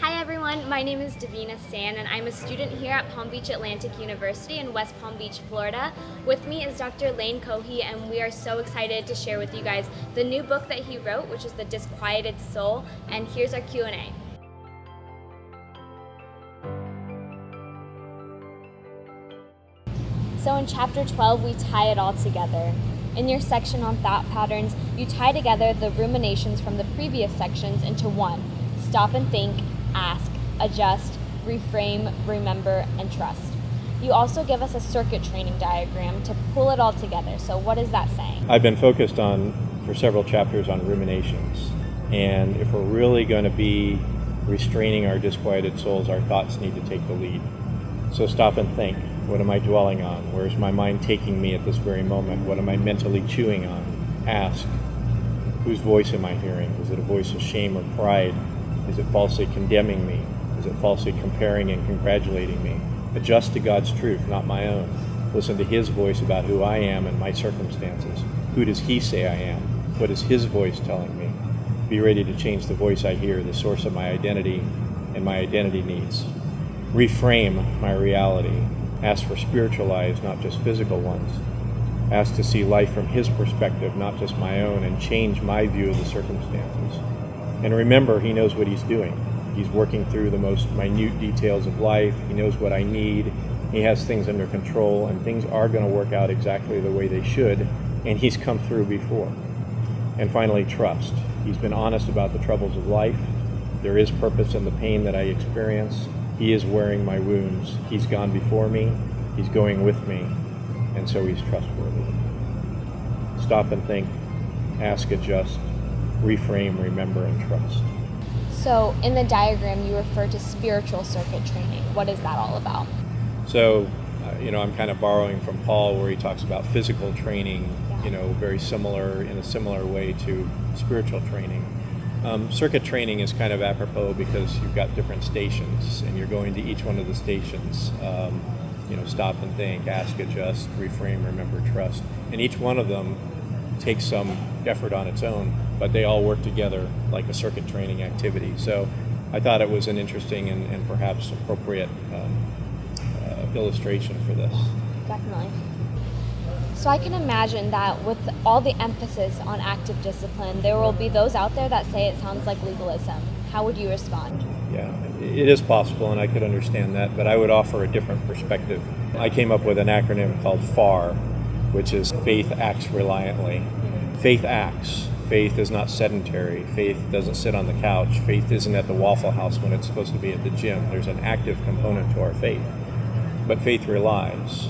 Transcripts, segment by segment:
Hi everyone, my name is Davina San and I'm a student here at Palm Beach Atlantic University in West Palm Beach, Florida. With me is Dr. Lane Cohey, and we are so excited to share with you guys the new book that he wrote, which is The Disquieted Soul, and here's our Q&A. So in chapter 12, we tie it all together. In your section on thought patterns, you tie together the ruminations from the previous sections into one: stop and think, ask, adjust, reframe, remember, and trust. You also give us a circuit training diagram to pull it all together. So what is that saying? I've been focused for several chapters on ruminations. And if we're really going to be restraining our disquieted souls, our thoughts need to take the lead. So stop and think. What am I dwelling on? Where's my mind taking me at this very moment? What am I mentally chewing on? Ask. Whose voice am I hearing? Is it a voice of shame or pride? Is it falsely condemning me? Is it falsely comparing and congratulating me? Adjust to God's truth, not my own. Listen to His voice about who I am and my circumstances. Who does He say I am? What is His voice telling me? Be ready to change the voice I hear, the source of my identity and my identity needs. Reframe my reality. Ask for spiritual eyes, not just physical ones. Ask to see life from His perspective, not just my own, and change my view of the circumstances. And remember, He knows what He's doing. He's working through the most minute details of life. He knows what I need. He has things under control, and things are going to work out exactly the way they should, and He's come through before. And finally, trust. He's been honest about the troubles of life. There is purpose in the pain that I experience. He is wearing my wounds. He's gone before me. He's going with me, and so He's trustworthy. Stop and think, ask, adjust, reframe, remember, and trust. So in the diagram, you refer to spiritual circuit training. What is that all about? So, I'm kind of borrowing from Paul where he talks about physical training, very similar, in a similar way to spiritual training. Circuit training is kind of apropos because you've got different stations and you're going to each one of the stations. Stop and think, ask, adjust, reframe, remember, trust. And each one of them takes some effort on its own, but they all work together like a circuit training activity. So I thought it was an interesting and perhaps appropriate illustration for this. Definitely. So I can imagine that with all the emphasis on active discipline, there will be those out there that say it sounds like legalism. How would you respond? Yeah, it is possible, and I could understand that, but I would offer a different perspective. I came up with an acronym called FAR, which is Faith Acts Reliantly. Faith acts. Faith is not sedentary. Faith doesn't sit on the couch. Faith isn't at the Waffle House when it's supposed to be at the gym. There's an active component to our faith. But faith relies.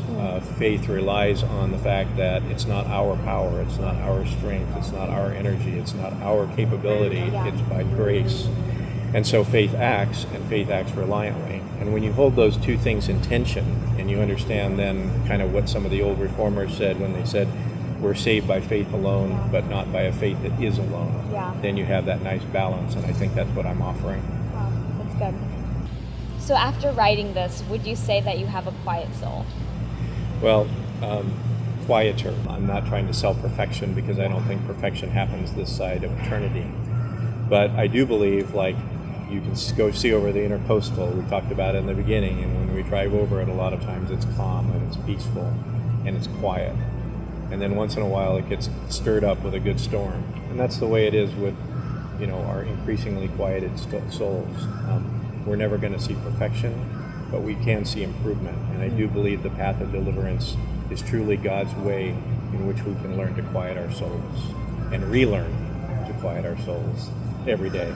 Faith relies on the fact that it's not our power, it's not our strength, it's not our energy, it's not our capability, it's by grace. And so faith acts, and faith acts reliantly. And when you hold those two things in tension, and you understand then kind of what some of the old reformers said when they said, we're saved by faith alone, but not by a faith that is alone, then you have that nice balance, and I think that's what I'm offering. Wow, that's good. So after writing this, would you say that you have a quiet soul? Well, quieter. I'm not trying to sell perfection because I don't think perfection happens this side of eternity. But I do believe, like, you can go see over the intercoastal we talked about in the beginning, and when we drive over it, a lot of times it's calm and it's peaceful and it's quiet. And then once in a while it gets stirred up with a good storm. And that's the way it is with, our increasingly quieted souls. We're never going to see perfection, but we can see improvement. And I do believe the path of deliverance is truly God's way in which we can learn to quiet our souls and relearn to quiet our souls every day.